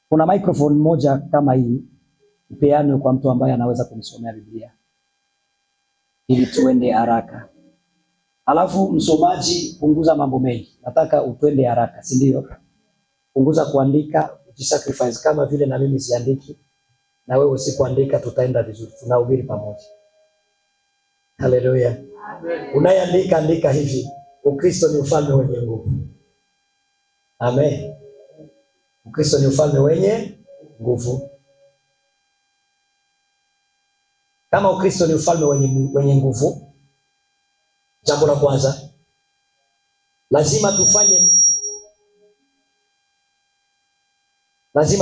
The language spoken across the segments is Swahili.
Kuna microphone moja kama hii ipeane kwa mtu ambaye anaweza kunisomea Biblia ili tuende haraka. Alafu msomaji, punguza mambo mengi. Nataka utwende haraka, si ndio? Punguza kuandika, ujisacrifice kama vile na mimi siandiki. Na wewe usikuandika, tutaenda vizuri. Tunahubiri pamoja. Haleluya. Amen. Unayeandika andika hivi: Ukristo ni ufalme wenye nguvu. Amen. Ukristo ni ufalme wenye nguvu. Kama Ukristo ni ufalme wenye nguvu, jambo la kwanza, lazima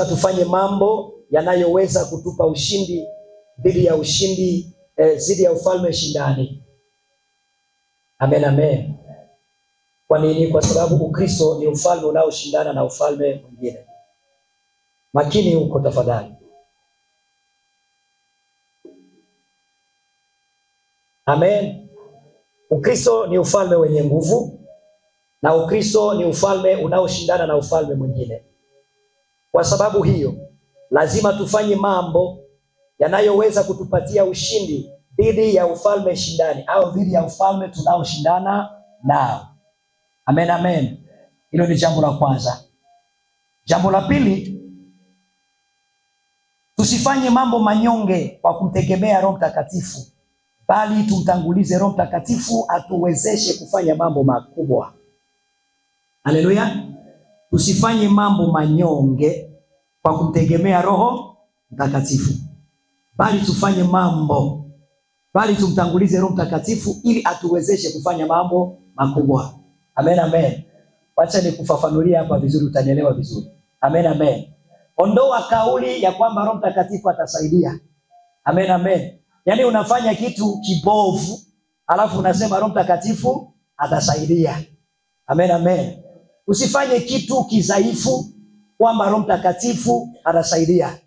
tufanye mambo yanayoweza kutupa ushindi dhidi ya ufalme shindani. Amen, amen. Kwa nini? Kwa sababu Ukristo ni ufalme unaoshindana na ufalme mwingine. Makini huko tafadhali. Amen. Ukristo ni ufalme wenye nguvu, na Ukristo ni ufalme unaoshindana na ufalme mwingine. Kwa sababu hiyo, lazima tufanye mambo yanayoweza kutupatia ushindi dhidi ya ufalme shindani au dhidi ya ufalme tunaoshindana nao. Amen, amen. Hilo ni jambo la kwanza. Jambo la pili, tusifanye mambo manyonge kwa kumtegemea Roho Mtakatifu, bali tumtangulize Roho Mtakatifu atuwezeshe kufanya mambo makubwa. Haleluya. Tusifanye mambo manyonge kwa kumtegemea Roho Mtakatifu, bali tumtangulize Roho Mtakatifu ili atuwezeshe kufanya mambo makubwa. Amen, amen. Wacha nikufafanulia hapa vizuri, utanielewa vizuri. Amen, amen. Ondoa kauli ya kwamba Roho Mtakatifu atasaidia. Amen, amen. Yaani unafanya kitu kibovu, alafu unasema Roho Mtakatifu atasaidia. Amen, amen. Usifanye kitu kidhaifu kwamba Roho Mtakatifu atasaidia.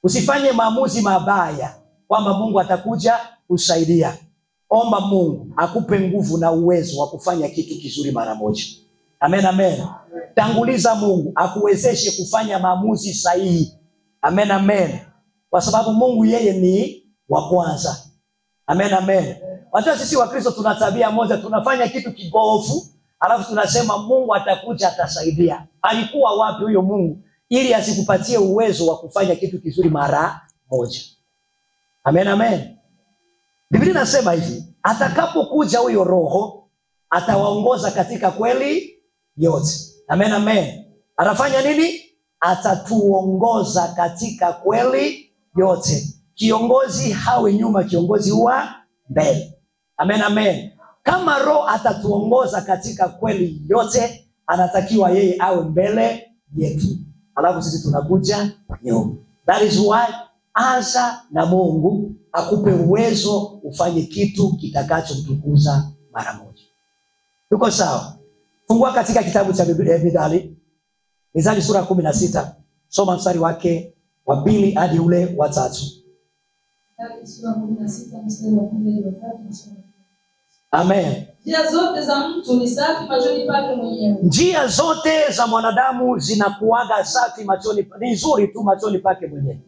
Usifanye maamuzi mabaya kwamba Mungu atakuja kusaidia. Omba Mungu akupe nguvu na uwezo wa kufanya kitu kizuri mara moja. Amen, amen. Tanguliza Mungu akuwezeshe kufanya maamuzi sahihi. Amen, amen. Kwa sababu Mungu yeye ni wa kwanza. Amen, amen. Watu sisi wa Kristo tuna tabia moja, tunafanya kitu kibovu, alafu tunasema Mungu atakuja atasaidia. Alikuwa wapi huyo Mungu ili asikupatie uwezo wa kufanya kitu kizuri mara moja? Amen, amen. Biblia inasema hivi, atakapokuja huyo Roho atawaongoza katika kweli yote. Amen, amen. Atafanya nini? Atatuongoza katika kweli yote. Kiongozi hawe nyuma, kiongozi huwa mbele. Amen, amen. Kama Roho atatuongoza katika kweli yote, anatakiwa yeye awe mbele yetu, alafu sisi tunakuja nyuma. That is why anza na Mungu akupe uwezo ufanye kitu kitakachomtukuza mara moja. Tuko sawa? Fungua katika kitabu cha Mithali sura 16. Soma mstari wake wa 2 hadi ule wa 3. Mithali sura 16 mstari wa 2 hadi wa 3. Amen. Njia zote za mtu ni safi machoni pake mwenyewe. Njia zote za mwanadamu zinakuaga safi machoni, ni nzuri tu machoni pake mwenyewe.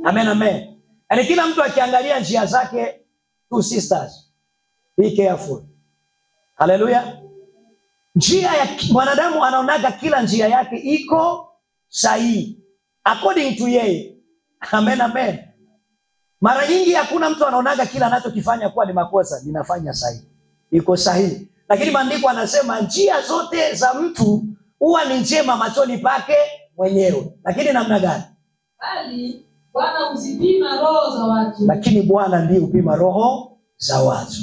Amen, amen. Yaani kila mtu akiangalia njia zake, two sisters, be careful. Haleluya. Njia ya mwanadamu anaonaga kila njia yake iko sahihi according to yeye. Amen, amen. Mara nyingi hakuna mtu anaonaga kila anachokifanya kuwa ni makosa, ninafanya sahihi, iko sahihi. Lakini maandiko anasema njia zote za mtu huwa ni njema machoni pake mwenyewe. Lakini namna gani? Bali Bwana huzipima roho za watu. Lakini Bwana ndiye hupima roho za watu.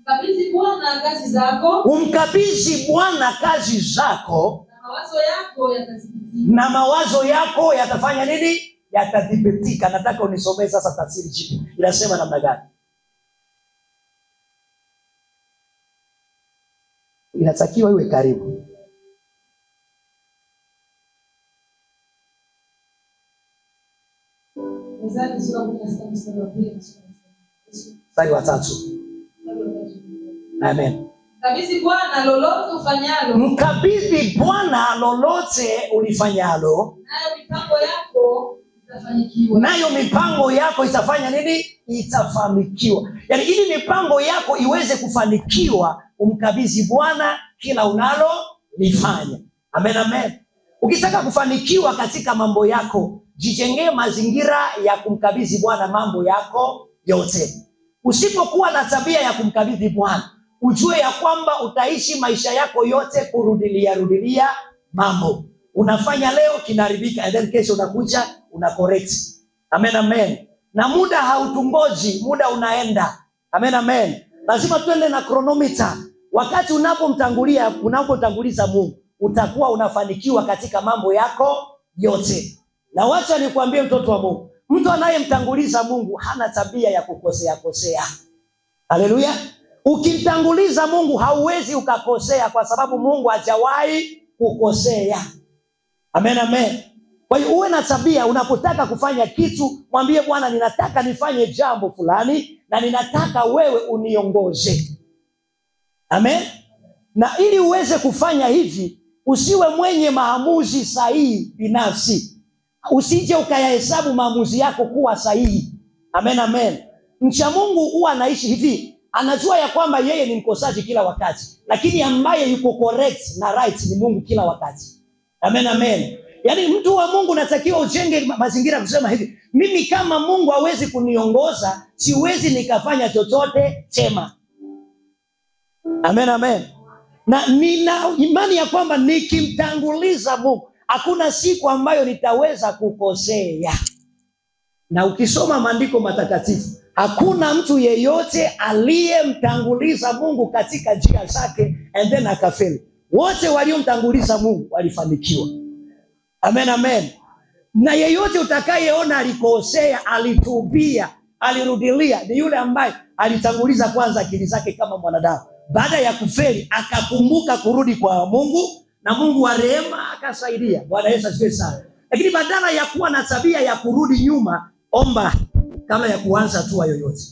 Mkabidhi Bwana kazi zako. Umkabidhi Bwana kazi zako. Na mawazo yako yatathibitika. Na mawazo yako yatafanya nini? Yatathibitika. Nataka unisomee sasa tafsiri chini. Inasema namna gani? Inatakiwa iwe karibu. Mithali sura 16 mstari wa 2 mstari wa 3. Amen. Mkabidhi Bwana lolote ufanyalo. Mkabidhi Bwana lolote ulifanyalo. Nayo mipango yako itafanikiwa. Nayo mipango yako itafanya nini? Itafanikiwa. Yaani ili mipango yako iweze kufanikiwa, umkabidhi Bwana kila unalo lifanya. Amen, amen. Ukitaka kufanikiwa katika mambo yako, jijengee mazingira ya kumkabidhi Bwana mambo yako yote. Usipokuwa na tabia ya kumkabidhi Bwana, ujue ya kwamba utaishi maisha yako yote rudilia mambo. Unafanya leo kinaharibika, and then kesho unakuja una correct. Amen, amen. Na muda hautungoji, muda unaenda. Amen, amen. Lazima tuende na chronometer. Wakati unapotanguliza Mungu, utakuwa unafanikiwa katika mambo yako yote. Na wacha nikwambie mtoto wa Mungu, mtu anayemtanguliza Mungu hana tabia ya kukosea. Haleluya. Ukimtanguliza Mungu hauwezi ukakosea, kwa sababu Mungu hajawahi kukosea. Amen, amen. Kwa hiyo uwe na tabia, unapotaka kufanya kitu, mwambie Bwana, ninataka nifanye jambo fulani na ninataka wewe uniongoze. Amen. Na ili uweze kufanya hivi, usiwe mwenye maamuzi sahihi binafsi. Usije ukayahesabu maamuzi yako kuwa sahihi. Amen, amen. Mcha Mungu huwa anaishi hivi. Anajua ya kwamba yeye ni mkosaji kila wakati, lakini ambaye yuko correct na right ni Mungu kila wakati. Amen, amen. Yaani mtu wa Mungu natakiwa ujenge mazingira kusema hivi, mimi kama Mungu hawezi kuniongoza, siwezi nikafanya chochote chema. Amen, amen. Na nina imani ya kwamba nikimtanguliza Mungu, hakuna siku ambayo nitaweza kukosea. Na ukisoma maandiko matakatifu, hakuna mtu yeyote aliyemtanguliza Mungu katika njia zake and then akafeli. Wote waliomtanguliza Mungu walifanikiwa. Amen, amen. Na yeyote utakayeona alikosea, alitubia, alirudilia, ni yule ambaye alitanguliza kwanza akili zake kama mwanadamu. Baada ya kufeli akakumbuka kurudi kwa Mungu, na Mungu wa rehema akasaidia. Bwana Yesu asifiwe sana. Lakini badala ya kuwa na tabia ya kurudi nyuma, omba kabla ya kuanza hatua yoyote.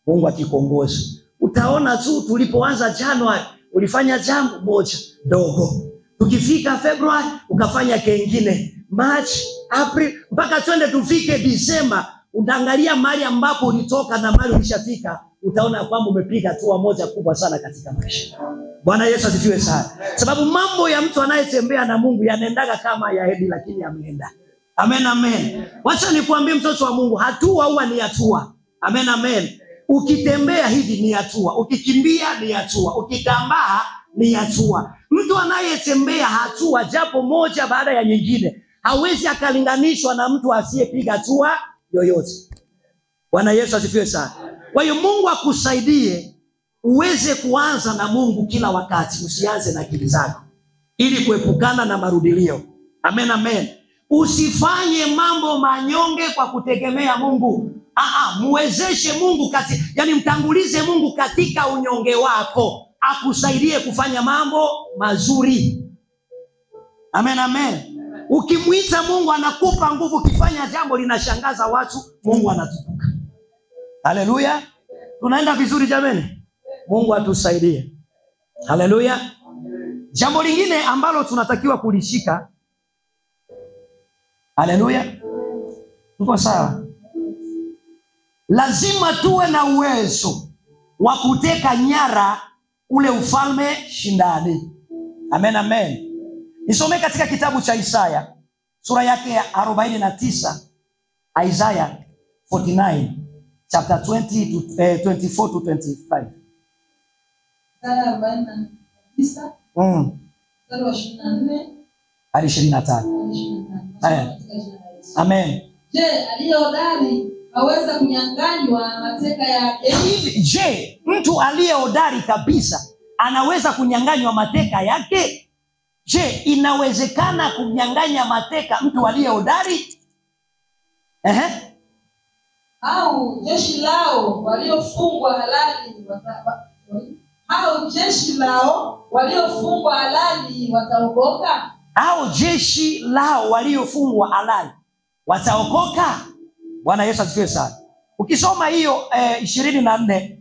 Mungu akikuongoza. Utaona tu tulipoanza Januari ulifanya jambo moja dogo. Tukifika Februari ukafanya kengine. March, April, mpaka twende tufike Disemba, utaangalia mahali ambapo ulitoka na mahali ulishafika, utaona kwamba umepiga hatua moja kubwa sana katika maisha. Bwana Yesu asifiwe sana. Sababu mambo ya mtu anayetembea na Mungu yanaendaga kama yaendi, lakini yameenda. Amen, amen. Wacha nikwambie mtoto wa Mungu, hatua huwa ni hatua. Amen, amen. Ukitembea hivi ni hatua, ukikimbia ni hatua, ukitambaa ni hatua. Mtu anayetembea hatua japo moja baada ya nyingine hawezi akalinganishwa na mtu asiyepiga hatua yoyote. Bwana Yesu asifiwe sana. Kwa hiyo Mungu akusaidie uweze kuanza na Mungu kila wakati, usianze na akili zako, ili kuepukana na marudilio. Amen, amen. Usifanye mambo manyonge kwa kutegemea Mungu. Muwezeshe Mungu yani mtangulize Mungu katika unyonge wako, akusaidie kufanya mambo mazuri. Amen, amen. Ukimuita Mungu anakupa nguvu, ukifanya jambo linashangaza watu, Mungu anatukuka. Haleluya. Tunaenda vizuri jameni? Mungu atusaidie. Haleluya. Jambo lingine ambalo tunatakiwa kulishika. Haleluya. Tuko sawa? Lazima tuwe na uwezo wa kuteka nyara ule ufalme shindani. Amen, amen. Nisome katika kitabu cha Isaya sura yake ya 49, Isaiah 49 chapter 20 to 24 to 25. Isaya 49 mstari wa 24 hadi 25. Amen. Je, aliye hodari aweza kunyang'anywa mateka yake? Je, mtu aliye hodari kabisa anaweza kunyang'anywa mateka yake? Je, inawezekana kunyang'anya mateka mtu aliye hodari? Au jeshi lao waliofungwa halali wataokoka? Au jeshi lao waliofungwa halali wataokoka? Bwana Yesu asifiwe sana. Ukisoma hiyo 24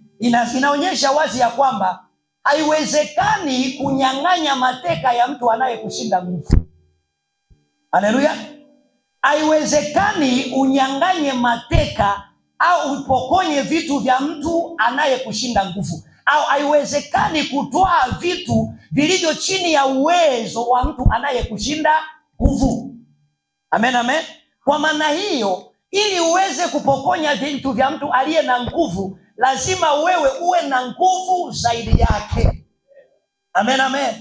inaonyesha wazi ya kwamba haiwezekani kunyang'anya mateka ya mtu anayekushinda nguvu. Haleluya. Haiwezekani unyang'anye mateka au upokonye vitu vya mtu anayekushinda nguvu. Au haiwezekani kutoa vitu vilivyo chini ya uwezo wa mtu anayekushinda nguvu. Amen, amen. Kwa maana hiyo, ili uweze kupokonya vitu vya mtu aliye na nguvu, lazima wewe uwe na nguvu zaidi yake. Amen, amen.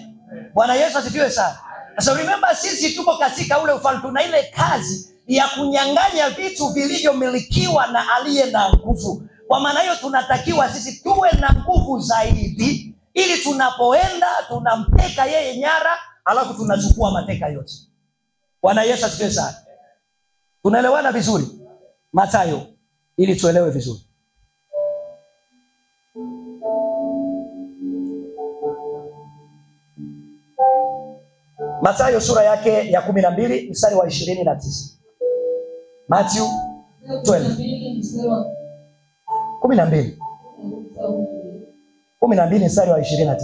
Bwana Yesu asifiwe sana. So remember, sisi tuko katika ule ufalme, tuna ile kazi ya kunyang'anya vitu vilivyomilikiwa na aliye na nguvu. Kwa maana hiyo tunatakiwa sisi tuwe na nguvu zaidi, ili tunapoenda tunamteka yeye nyara, alafu tunachukua mateka yote. Bwana Yesu asifiwe sana. Tunaelewana vizuri? Mathayo, ili tuelewe vizuri. Mathayo sura yake ya 12 mstari wa 29. Matthew 12. 12 mstari wa 29.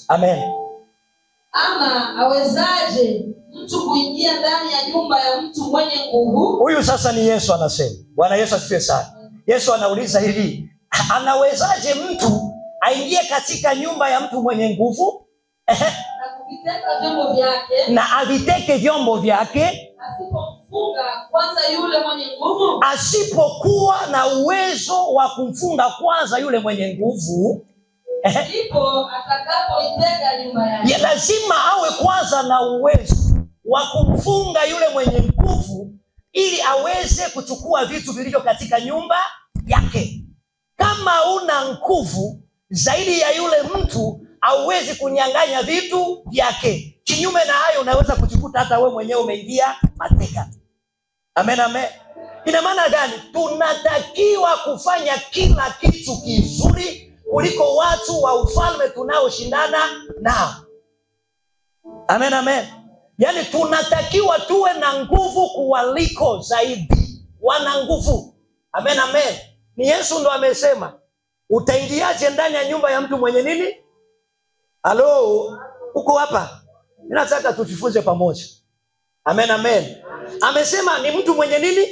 Amen. Ama awezaje mtu kuingia ndani ya nyumba ya mtu mwenye nguvu? Huyu sasa ni Yesu anasema. Bwana Yesu asifiwe sana. Yesu anauliza hivi, anawezaje mtu aingie katika nyumba ya mtu mwenye nguvu na aviteke vyombo vyake, asipomfunga kwanza yule mwenye nguvu? Asipokuwa na uwezo wa kumfunga kwanza yule mwenye nguvu, ndipo atakapoiteka nyumba yake. Lazima awe kwanza na uwezo wa kumfunga yule mwenye nguvu, ili aweze kuchukua vitu vilivyo katika nyumba yake. Kama una nguvu zaidi ya yule mtu, hauwezi kunyang'anya vitu vyake. Kinyume na hayo, unaweza kujikuta hata wewe mwenyewe umeingia mateka. Amen, amen. Ina maana gani? Tunatakiwa kufanya kila kitu kizuri kuliko watu wa ufalme tunaoshindana nao. Amen, amen. Yaani tunatakiwa tuwe na nguvu kuwaliko zaidi wana nguvu. Amen, amen. Ni Yesu ndo amesema, utaingiaje ndani ya nyumba ya mtu mwenye nini? Halo, uko hapa? Ninataka tujifunze pamoja. Amen, amen. Amesema ni mtu mwenye nini?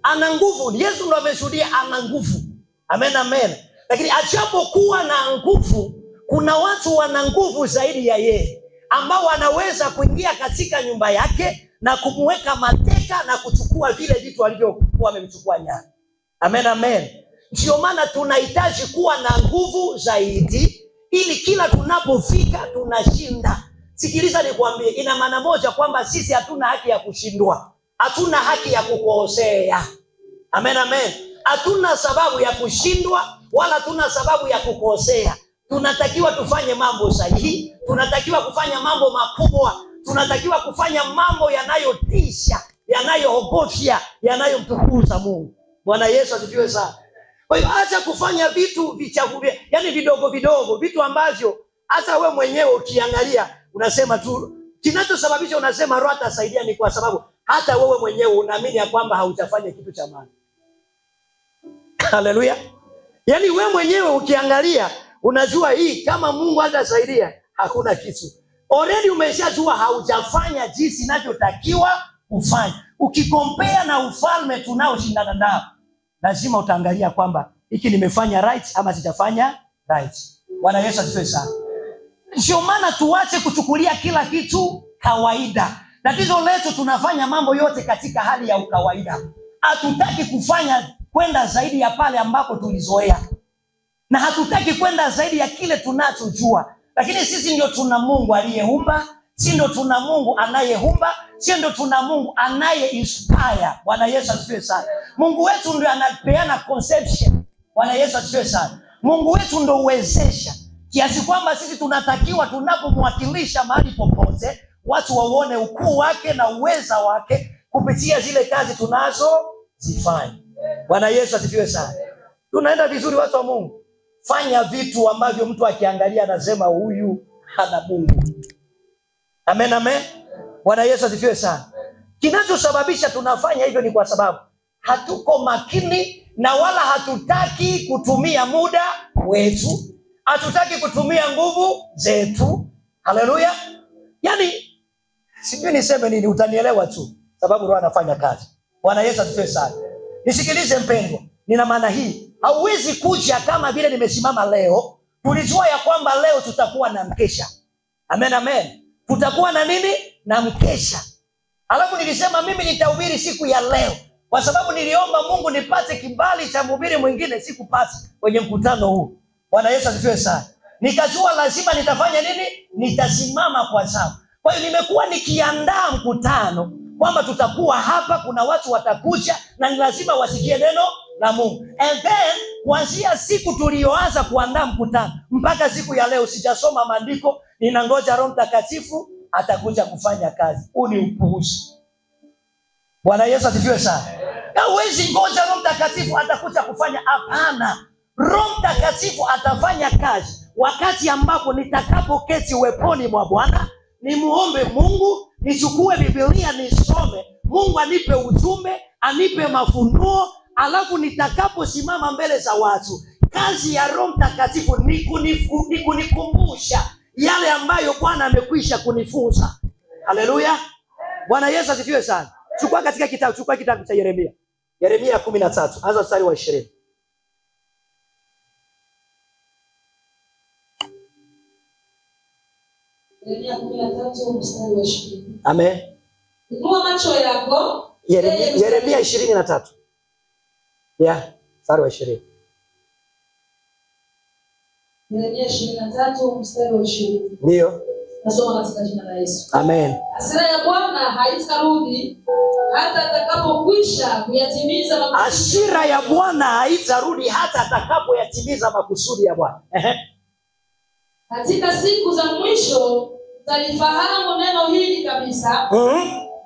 Ana nguvu. Yesu ndo ameshuhudia ana nguvu. Amen, amen. Lakini ajapokuwa na nguvu, kuna watu wana nguvu zaidi ya yeye, ambao wanaweza kuingia katika nyumba yake na kumweka mateka na kuchukua vile vitu alivyokuwa amemchukua nyara. Amen, amen. Ndio maana tunahitaji kuwa na nguvu zaidi, ili kila tunapofika tunashinda. Sikiliza nikwambie, ina maana moja kwamba sisi hatuna haki ya kushindwa. Hatuna haki ya kukosea. Amen, amen. Hatuna sababu ya kushindwa, wala hatuna sababu ya kukosea. Tunatakiwa tufanye mambo sahihi, tunatakiwa kufanya mambo makubwa, tunatakiwa kufanya mambo yanayotisha, yanayoogofya, yanayomtukuza Mungu. Bwana Yesu asifiwe sana. Kwa hiyo acha kufanya vitu vichafu, yani vidogo vidogo, vitu ambavyo hata wewe mwenyewe ukiangalia unasema tu, kinachosababisha unasema roho atasaidia ni kwa sababu hata wewe mwenyewe unaamini ya kwamba haujafanya kitu cha maana. Haleluya. Yani wewe mwenyewe ukiangalia unajua hii kama Mungu hatasaidia hakuna kitu. Already umeshajua haujafanya jinsi inavyotakiwa kufanya. Ukikompea na ufalme tunaoshindana nao, lazima utaangalia kwamba hiki nimefanya right ama sijafanya right. Bwana Yesu asifiwe sana. Ndio maana tuache kuchukulia kila kitu kawaida. Tatizo letu tunafanya mambo yote katika hali ya ukawaida. Hatutaki kufanya kwenda zaidi ya pale ambapo tulizoea. Na hatutaki kwenda zaidi ya kile tunachojua. Lakini sisi ndio tuna Mungu aliyeumba, sisi ndio tuna Mungu anayeumba, sisi ndio tuna Mungu anayeinspire. Bwana Yesu asifiwe sana. Mungu wetu ndio anapeana conception. Bwana Yesu asifiwe sana. Mungu wetu ndio uwezesha. Kiasi kwamba sisi tunatakiwa tunapomwakilisha mahali popote, watu waone ukuu wake na uweza wake kupitia zile kazi tunazozifanya. Bwana Yesu asifiwe sana. Tunaenda vizuri watu wa Mungu. Fanya vitu ambavyo mtu akiangalia anasema huyu ana Mungu. Amen, amen. Bwana Yesu asifiwe sana. Kinachosababisha tunafanya hivyo ni kwa sababu hatuko makini na wala hatutaki kutumia muda wetu, hatutaki kutumia nguvu zetu. Haleluya. Yani sijui niseme nini, utanielewa tu sababu Roho anafanya kazi. Bwana Yesu asifiwe sana. Nisikilize mpendwa, nina maana hii. Hauwezi kuja kama vile nimesimama leo. Tulijua ya kwamba leo tutakuwa na mkesha. Amen, amen. Tutakuwa na nini? Na mkesha. Alafu nilisema mimi nitahubiri siku ya leo kwa sababu niliomba Mungu nipate kibali cha mhubiri mwingine sikupata kwenye mkutano huu. Bwana Yesu asifiwe sana. Nikajua lazima nitafanya nini? Nitasimama kwa sababu. Kwa hiyo nimekuwa nikiandaa mkutano kwamba tutakuwa hapa, kuna watu watakuja na ni lazima wasikie neno la Mungu. And then kuanzia siku tulioanza kuandaa mkutano mpaka siku ya leo sijasoma maandiko, ninangoja Roho Mtakatifu atakuja kufanya kazi. Huu ni upuuzi. Bwana Yesu asifiwe sana. Na huwezi ngoja Roho Mtakatifu atakuja kufanya. Hapana. Roho Mtakatifu atafanya kazi wakati ambapo nitakapoketi uweponi mwa Bwana, nimuombe Mungu, nichukue Biblia nisome, Mungu anipe ujumbe, anipe mafunuo, alafu nitakaposimama mbele za watu, kazi ya Roho Mtakatifu ni kunikumbusha yale ambayo Bwana amekwisha kunifunza. Haleluya. Bwana Yesu asifiwe sana. Chukua kitabu cha Yeremia. Yeremia 13, anza mstari wa 20. Yeremia 13 mstari wa 20. Amen. Inua macho yako. Yeremia 23. Mstari wa 20. Yeremia 23 mstari wa 20. Ndio. Nasoma katika jina la Yesu. Amen. Hasira ya Bwana haitarudi hata atakapokwisha kuyatimiza makusudi. Hasira ya Bwana haitarudi hata atakapoyatimiza makusudi ya Bwana. Katika siku za mwisho utalifahamu neno hili kabisa.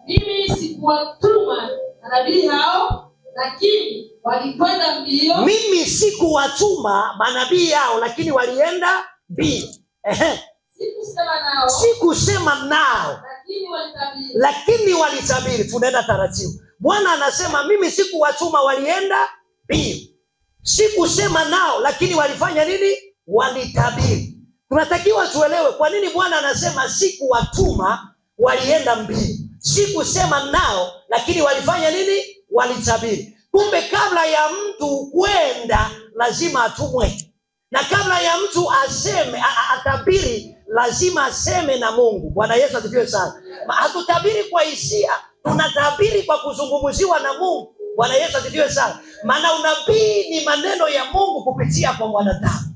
Mimi sikuwatuma manabii hao, lakini walikwenda mbio. Mimi sikuwatuma manabii hao, lakini walienda mbio. Sikusema nao, lakini walitabiri. Tunaenda taratibu. Bwana anasema mimi sikuwatuma, walienda mbio. Sikusema nao, lakini walifanya nini? Walitabiri. Tunatakiwa tuelewe kwa nini Bwana anasema sikuwatuma, walienda mbio. Sikusema nao, lakini walifanya nini? Walitabiri. Kumbe kabla ya mtu kwenda lazima atumwe. Na kabla ya mtu aseme atabiri lazima aseme na Mungu. Bwana Yesu asifiwe sana. Hatutabiri kwa hisia, tunatabiri kwa kuzungumziwa na Mungu. Bwana Yesu asifiwe sana. Maana unabii ni maneno ya Mungu kupitia kwa mwanadamu.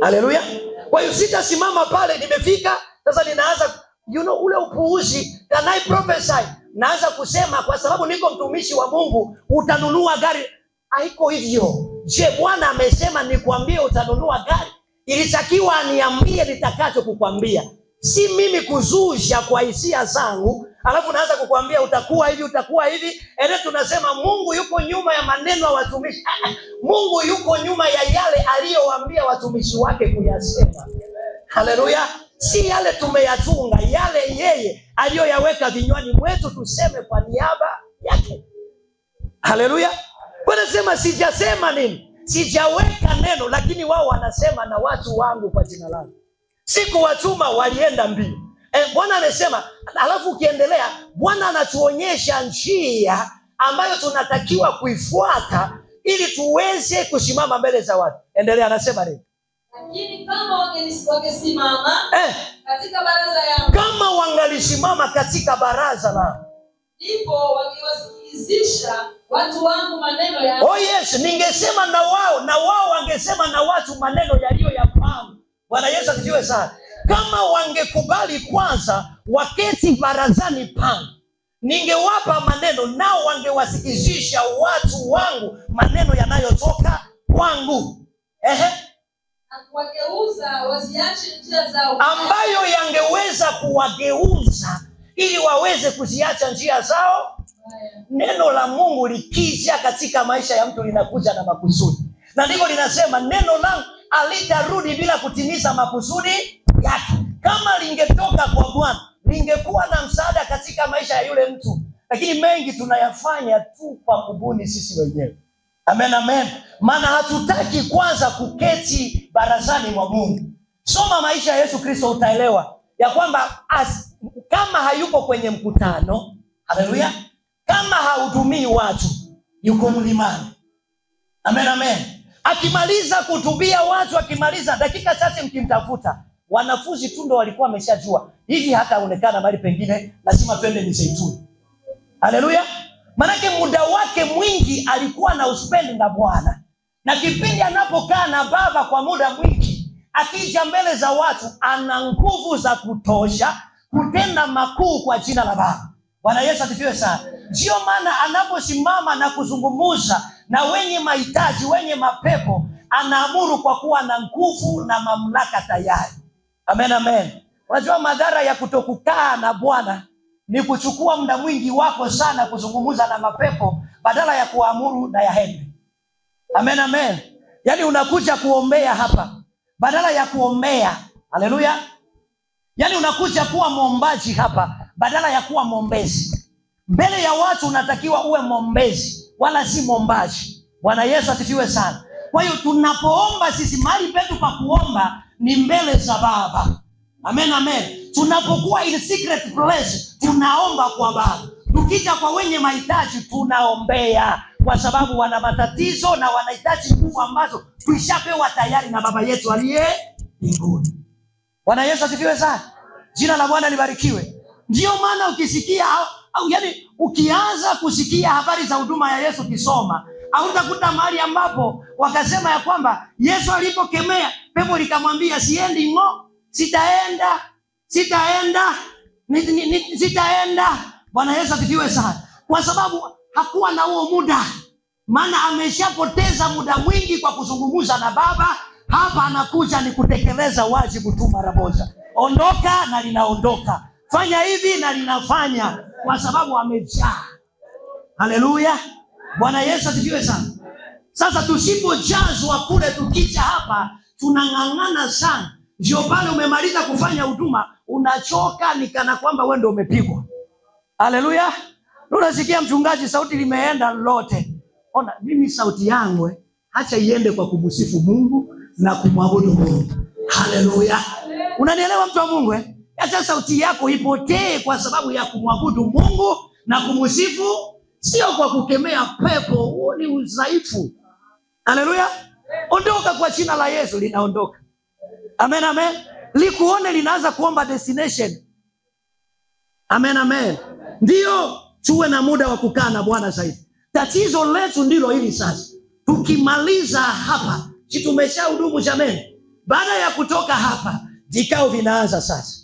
Haleluya. Kwa hiyo sitasimama pale nimefika sasa ninaanza ule upuuzi, can I prophesy? Naanza kusema kwa sababu niko mtumishi wa Mungu utanunua gari. Haiko hivyo. Je, Bwana amesema nikwambie utanunua gari? Ilitakiwa niambie nitakacho kukwambia. Si mimi kuzusha kwa hisia zangu, alafu naanza kukwambia utakuwa hivi, utakuwa hivi. Ene tunasema Mungu yuko nyuma ya maneno ya watumishi. Mungu yuko nyuma ya yale aliyowaambia watumishi wake kuyasema. Haleluya. Si yale tumeyatunga, yale yeye aliyoyaweka vinywani mwetu tuseme kwa niaba yake. Haleluya. Wanasema sijasema nini? Sijaweka neno, lakini wao wanasema na watu wangu kwa jina langu. Sikuwatuma, walienda mbio. Bwana anasema, alafu ukiendelea, Bwana anatuonyesha njia ambayo tunatakiwa kuifuata ili tuweze kusimama mbele za watu. Endelea, anasema nini? Lakini kama wangesimama katika baraza yangu. Kama wangalisimama katika baraza langu, ndipo wangewasikilizisha watu wangu maneno ya. Oh yes, ningesema na wao wangesema na watu maneno yaliyo ya kwangu. Bwana Yesu asifiwe sana. Kama wangekubali kwanza waketi barazani pangu, ningewapa maneno nao wangewasikizisha watu wangu maneno yanayotoka kwangu. Kuwageuza wasiache njia zao, ambayo yangeweza kuwageuza ili waweze kuziacha njia zao. Neno la Mungu likija katika maisha ya mtu linakuja na makusudi. Na ndivyo linasema neno langu alitarudi bila kutimiza makusudi yake. Kama lingetoka kwa Bwana, lingekuwa na msaada katika maisha ya yule mtu. lakini mengi tunayafanya tu kwa kubuni sisi wenyewe. Amen, amen. Maana hatutaki kwanza kuketi barazani mwa Mungu. Soma maisha ya Yesu Kristo utaelewa ya kwamba kama hayuko kwenye mkutano, haleluya, kama hahudumii watu, yuko mlimani. Amen, amen. Akimaliza kuhutubia watu, akimaliza dakika chache mkimtafuta, wanafunzi tu ndo walikuwa wameshajua hivi hataonekana mahali pengine, lazima twende Mizeituni. Haleluya. Manake muda wake mwingi alikuwa na uspendi na Bwana, na kipindi anapokaa na Baba kwa muda mwingi, akija mbele za watu ana nguvu za kutosha kutenda makuu kwa jina la Baba. Bwana Yesu asifiwe sana. Ndio maana anaposimama na kuzungumza na wenye mahitaji, wenye mapepo, anaamuru kwa kuwa na nguvu na mamlaka tayari. Amen, amen. Unajua madhara ya kutokukaa na Bwana ni kuchukua muda mwingi wako sana kuzungumza na mapepo badala ya kuamuru na yaende. Amen, amen. Yaani unakuja kuombea hapa badala ya kuombea. Haleluya. Yaani unakuja kuwa mwombaji hapa badala ya kuwa mwombezi. Mbele ya watu unatakiwa uwe mwombezi wala si mwombaji. Bwana Yesu asifiwe sana. Kwa hiyo tunapoomba sisi, mahali petu pa kuomba ni mbele za Baba. Amen, amen. Tunapokuwa in secret place, tunaomba kwa Baba. Tukija kwa wenye mahitaji, tunaombea kwa sababu wana matatizo na wanahitaji nguvu ambazo tulishapewa tayari na Baba yetu aliye mbinguni. Bwana Yesu asifiwe sana. Jina la Bwana libarikiwe. Ndio maana ukisikia yaani ukianza kusikia habari za huduma ya Yesu kisoma, hautakuta mahali ambapo wakasema ya kwamba Yesu alipokemea pepo likamwambia siendi ngo, sitaenda. Bwana Yesu asifiwe sana. Kwa sababu hakuwa na huo muda. Maana ameshapoteza muda mwingi kwa kuzungumza na Baba. Hapa anakuja ni kutekeleza wajibu tu mara moja. Ondoka na linaondoka. Fanya hivi na linafanya, kwa sababu amejaa. Haleluya. Bwana Yesu asifiwe sana. Sasa tusipojazwa kule, tukija hapa tunang'ang'ana sana. Ndio pale umemaliza kufanya huduma unachoka, ni kana kwamba wewe ndio umepigwa. Haleluya. Unasikia mchungaji sauti limeenda lote. Ona mimi sauti yangu acha iende kwa kumsifu Mungu na kumwabudu Mungu. Haleluya. Unanielewa mtu wa Mungu? Acha sauti yako ipotee kwa sababu ya kumwabudu Mungu na kumsifu, sio kwa kukemea pepo. Huo ni udhaifu. Haleluya. Ondoka kwa jina la Yesu, linaondoka. Amen, amen. Likuone linaanza kuomba destination. Amen, amen. Ndio tuwe na muda wa kukaa na Bwana zaidi. Tatizo letu ndilo hili sasa. Tukimaliza hapa, si tumeshahudumu jamani? Baada ya kutoka hapa, vikao vinaanza sasa.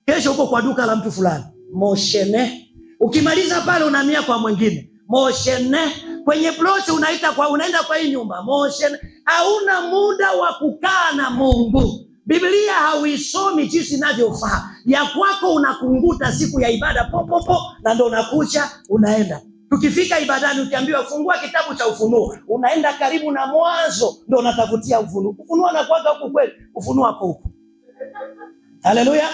Kesho uko kwa duka la mtu fulani, moshene. Ukimaliza pale unahamia kwa mwingine, moshene. Kwenye plot unaenda kwa hii nyumba, moshene. Hauna muda wa kukaa na Mungu. Biblia hauisomi jinsi inavyofaa. Ya kwako unakunguta siku ya ibada popopo na ndo unakucha unaenda. Tukifika ibadani ukiambiwa fungua kitabu cha Ufunuo, unaenda karibu na Mwanzo ndo unatafutia Ufunuo. Ufunuo anakuaga huko kweli, Ufunuo hapo huko. Haleluya.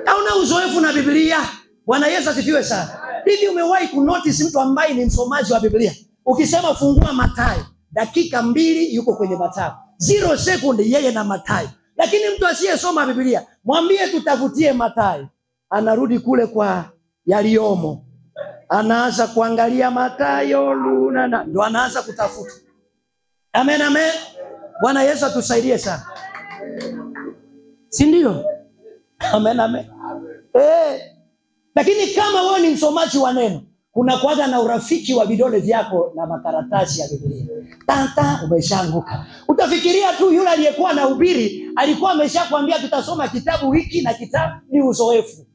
Hauna uzoefu na Biblia. Bwana Yesu asifiwe sana. Hivi umewahi kunotice mtu ambaye ni msomaji wa Biblia? Ukisema fungua Mathayo, dakika 2 yuko kwenye Mathayo. 0 sekunde yeye na Mathayo. Lakini mtu asiyesoma Biblia, mwambie tutafutie Mathayo, anarudi kule kwa yaliomo. Anaanza kuangalia Mathayo ndo anaanza kutafuta. Amen, amen. Bwana Yesu atusaidie sana. Si ndio? Amen, amen. Lakini kama wewe ni msomaji wa neno, kuna kuaga na urafiki wa vidole vyako na makaratasi ya Biblia. Tata umeshaanguka. Utafikiria tu yule aliyekuwa na ubiri alikuwa ameshakwambia tutasoma kitabu hiki na kitabu, ni uzoefu.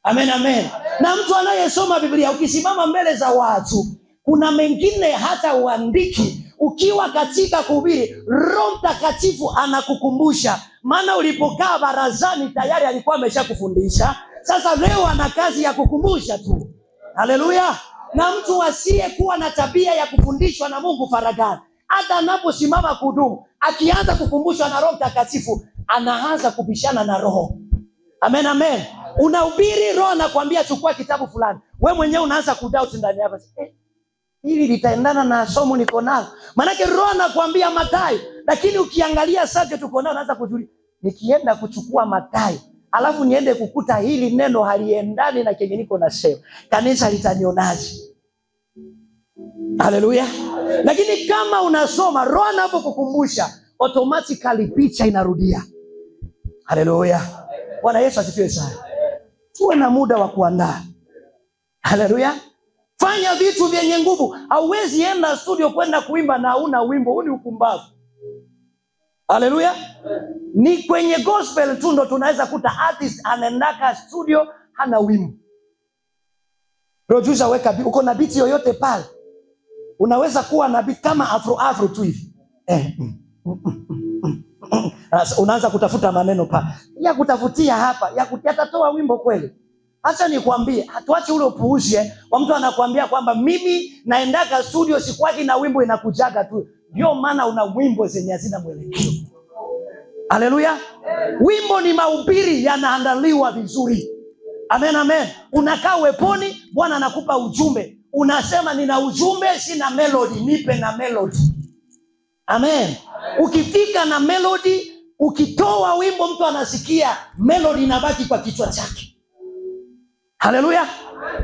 Amen, amen. Na mtu anayesoma Biblia ukisimama mbele za watu, kuna mengine hata uandiki. Ukiwa katika kuhubiri, Roho Mtakatifu anakukumbusha. Maana ulipokaa barazani tayari alikuwa ameshakufundisha. Sasa leo ana kazi ya kukumbusha tu. Haleluya. Na mtu asiyekuwa na tabia ya kufundishwa na Mungu faragani, hata anaposimama kuhudumu, akianza kukumbushwa na Roho Mtakatifu, anaanza kubishana na Roho. Amen, amen. Unahubiri, Roho anakuambia chukua kitabu fulani, wewe mwenyewe unaanza kudoubt ndani yako, hili litaendana na somo niko nalo? Maana Roho anakuambia Mathayo, lakini ukiangalia subject tuko nao unaanza kujiuliza, nikienda kuchukua Mathayo alafu niende kukuta hili neno haliendani na kenye niko nasema, kanisa litanionaje? Haleluya. Lakini kama unasoma, Roho anapokukumbusha, automatically picha inarudia. Haleluya. Bwana Yesu asifiwe sana. Tuwe na muda wa kuandaa. Haleluya. Fanya vitu vyenye nguvu. Hauwezi enda studio kwenda kuimba na una wimbo, huu ni ukumbavu. Haleluya. Ni kwenye gospel tu ndo tunaweza kuta artist anaendaka studio hana wimbo. Producer weka uko na beat yoyote pale. Unaweza kuwa na beat kama afro tu hivi. Unaanza kutafuta maneno pale. Ya kutafutia hapa, yatatoa wimbo kweli. Acha nikwambie, hatuache ule upuuzi wa mtu anakuambia kwamba mimi naendaka studio sikwaki na wimbo inakujaga tu. Ndio maana una wimbo zenye hazina mwelekeo. Haleluya. Wimbo ni mahubiri yanaandaliwa vizuri. Amen, amen. Unakaa weponi, Bwana anakupa ujumbe. Unasema nina ujumbe, sina melody, nipe na melody. Amen. Ukifika na melody, ukitoa wimbo mtu anasikia, melody inabaki kwa kichwa chake. Haleluya.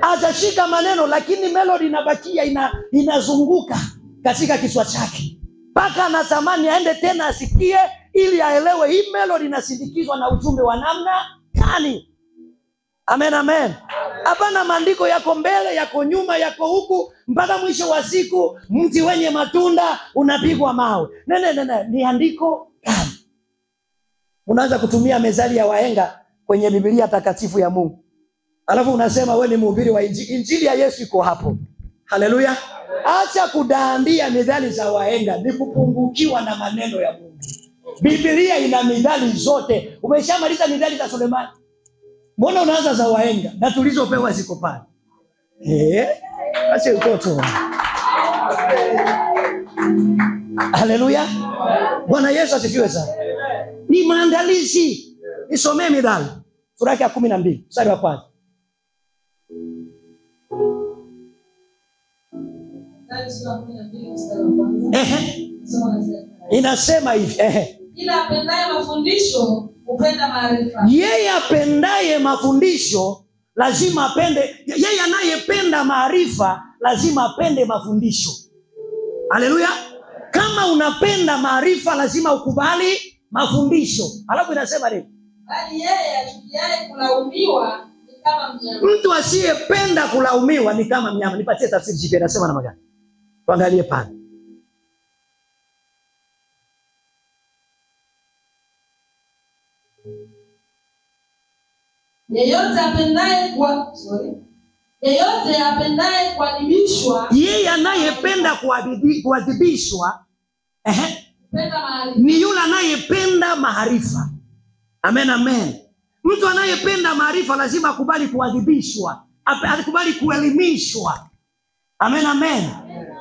Hajashika maneno lakini melody inabakia inazunguka katika kichwa chake. Mpaka anatamani aende tena asikie ili aelewe hii melody inasindikizwa na ujumbe wa namna gani. Amen, amen. Hapana maandiko yako mbele, yako nyuma, yako huku, mpaka mwisho wa siku mti wenye matunda unapigwa mawe. Ni andiko gani? Unaanza kutumia mezali ya wahenga kwenye Biblia takatifu ya Mungu. Alafu unasema wewe ni mhubiri wa injili. Injili ya Yesu iko hapo. Haleluya. Acha kudaandia methali za wahenga, ni kupungukiwa na maneno ya Mungu. Biblia ina methali zote. Umeshamaliza methali za Sulemani? Mbona unaanza za wahenga na tulizopewa ziko pale? Acha utoto. Haleluya. Bwana Yesu asifiwe sana. Ni maandalizi. Nisomee Mithali sura ya 12 mstari wa 1. Inasema hivi, ila apendaye mafundisho upenda maarifa. Yeye apendaye mafundisho lazima apende, yeye anayependa maarifa lazima apende mafundisho. Haleluya. Kama unapenda maarifa lazima ukubali mafundisho. Alafu inasema nini? Bali yeye achukiaye kulaumiwa ni kama mnyama. Mtu asiyependa kulaumiwa ni kama mnyama. Nipatie tafsiri jipe, inasema namna gani? Tuangalie pale. Yeyote apendaye kuadhibishwa, yeye anayependa kuadhibishwa ni yule anayependa maarifa. Amen, amen. Mtu anayependa maarifa lazima akubali kuadhibishwa, akubali kuelimishwa. Amen, amen.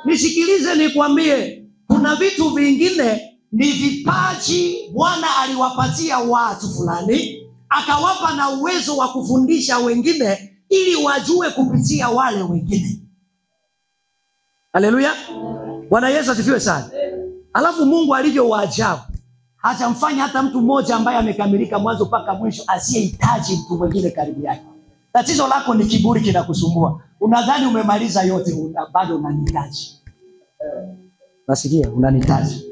Nisikilize nikwambie, kuna vitu vingine ni vipaji Bwana aliwapatia watu fulani, akawapa na uwezo wa kufundisha wengine ili wajue kupitia wale wengine. Haleluya. Bwana Yesu asifiwe sana. Alafu Mungu alivyo waajabu, hajamfanya hata mtu mmoja ambaye amekamilika mwanzo mpaka mwisho asiyehitaji mtu mwingine karibu yake. Tatizo lako ni kiburi kinakusumbua. Unadhani umemaliza yote, bado unanihitaji. Nasikia unanihitaji.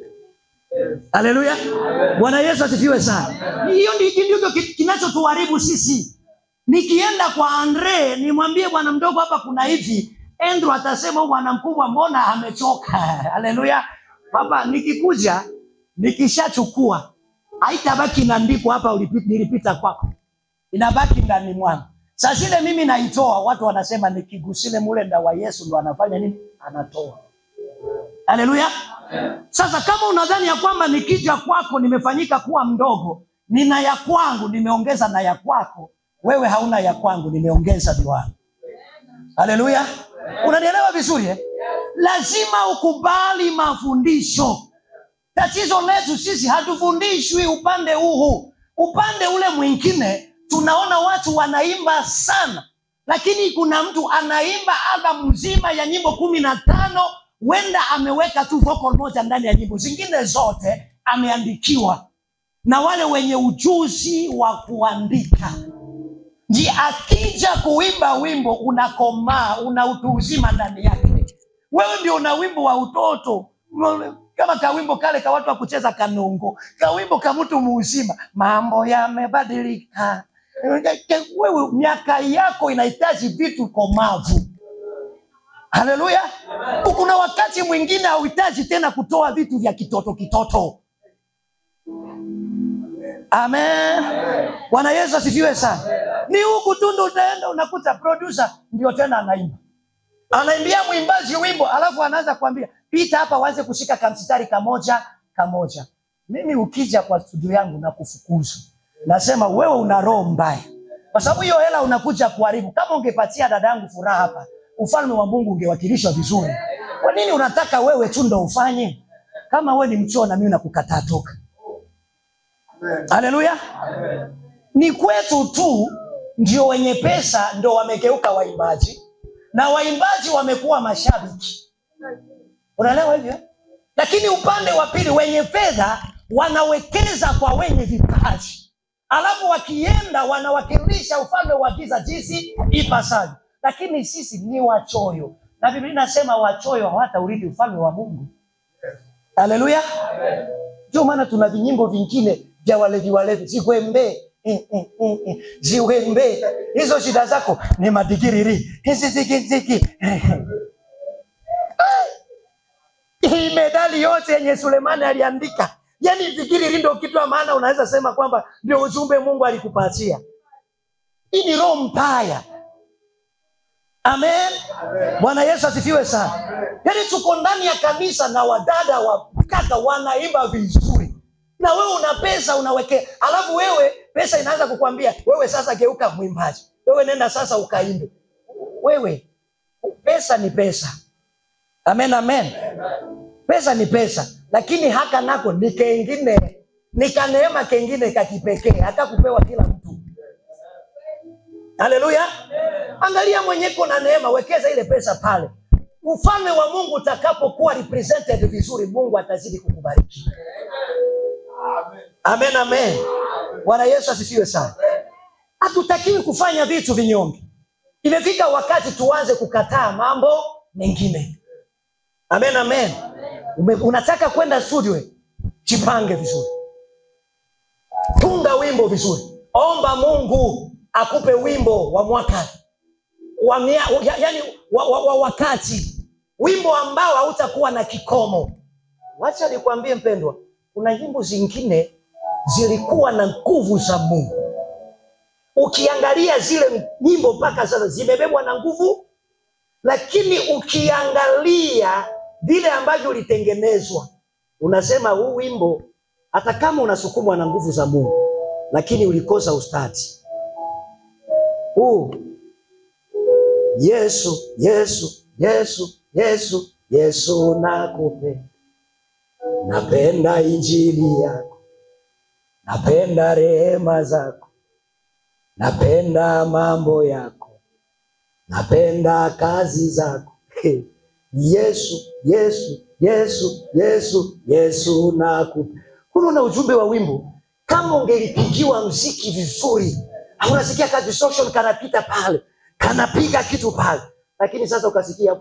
Haleluya. Bwana Yesu asifiwe sana. Hiyo ndio kinachotuharibu sisi. Nikienda kwa Andre nimwambie bwana mdogo hapa kuna hivi, Andrew atasema bwana mkubwa mbona amechoka. Haleluya. Baba nikikuja nikishachukua haitabaki inaandikwa hapa nilipita kwako. Inabaki ndani mwangu. Sasa zile mimi naitoa, watu wanasema nikigusile mule nda wa Yesu ndo anafanya nini? Anatoa. Haleluya. Sasa kama unadhani ya kwamba nikija kwako nimefanyika kuwa mdogo, nina ya kwangu nimeongeza na ya kwako, wewe hauna ya kwangu nimeongeza viwango. Haleluya. Unanielewa vizuri Lazima ukubali mafundisho. Tatizo letu sisi hatufundishwi upande huu. Upande ule mwingine tunaona watu wanaimba sana, lakini kuna mtu anaimba album mzima ya nyimbo 15, wenda ameweka tu vocal moja ndani ya nyimbo zingine zote ameandikiwa na wale wenye ujuzi wa kuandika. Ndi akija kuimba wimbo unakomaa, una utu uzima ndani yake. Wewe ndio una wimbo wa utoto, kama kawimbo kale ka watu wa kucheza kanongo, kawimbo ka mtu muuzima, mambo yamebadilika. Wewe miaka yako inahitaji vitu komavu. Haleluya. Kuna wakati mwingine hauhitaji tena kutoa vitu vya kitoto. Amen. Bwana Yesu asifiwe sana. Ni huku tu ndo utaenda unakuta producer ndio tena anaimba. Anaimbia mwimbaji wimbo, alafu anaanza kuambia, "Pita hapa waanze kushika kamstari kamoja." Mimi ukija kwa studio yangu na kufukuza, nasema wewe una roho mbaya. Kwa sababu hiyo hela unakuja kuharibu. Kama ungepatia dadangu furaha hapa, ufalme wa Mungu ungewakilishwa vizuri. Kwa nini unataka wewe tu ndo ufanye? Kama wewe ni mchoo na mimi nakukataa toka. Haleluya. Ni kwetu tu ndio wenye pesa ndio wamegeuka waimbaji, na waimbaji wamekuwa mashabiki. Unaelewa hivyo? Lakini upande wa pili wenye fedha wanawekeza kwa wenye vipaji. Alafu wakienda wanawakilisha ufalme wa giza jinsi ipasavyo. Lakini sisi ni wachoyo. Na Biblia inasema wachoyo hawataurithi ufalme wa Mungu. Haleluya. Ndio maana tuna vinyimbo vingine vya walevi. Zikwembe. Ziwembe. Hizo shida zako ni madigiriri. Hizi ziki. Hii medali yote yenye Sulemani aliandika. Yaani digiriri ndio kitu wa maana unaweza sema kwamba ndio ujumbe Mungu alikupatia. Hii ni roho mbaya. Amen. Bwana Yesu asifiwe sana. Yaani tuko ndani ya kanisa na wadada wa kaka wanaimba vizuri. Na wewe una pesa unaweke. Alafu wewe pesa inaanza kukwambia, wewe sasa geuka mwimbaji. Wewe nenda sasa ukaimbe. Wewe pesa ni pesa. Amen. Pesa ni pesa, lakini haka nako ni kengine, ni kaneema kengine kakipekee, hata kupewa kila mtu. Haleluya. Angalia mwenyeko na neema, wekeza ile pesa pale. Ufalme wa Mungu utakapokuwa represented vizuri, Mungu atazidi kukubariki. Amen. Bwana Yesu asifiwe sana. Hatutakiwi kufanya vitu vinyonge. Imefika wakati tuanze kukataa mambo mengine. Amen. Unataka kwenda studio, jipange vizuri. Tunga wimbo vizuri. Omba Mungu akupe wimbo wa mwaka. Wa wakati. Wimbo ambao hautakuwa na kikomo. Wacha nikwambie mpendwa, kuna nyimbo zingine zilikuwa na nguvu za Mungu. Ukiangalia zile nyimbo mpaka sasa zimebebwa na nguvu, lakini ukiangalia vile ambavyo ulitengenezwa, unasema huu wimbo hata kama unasukumwa na nguvu za Mungu, lakini ulikosa ustadi. Yesu nakupenda. Napenda injili yako. Napenda rehema zako. Napenda mambo yako. Napenda kazi zako. Yesu nakupenda. Kuna ujumbe wa wimbo kama ungelipigiwa muziki vizuri. Unasikia kazi social kanapita pale, kanapiga kitu pale. Lakini sasa ukasikia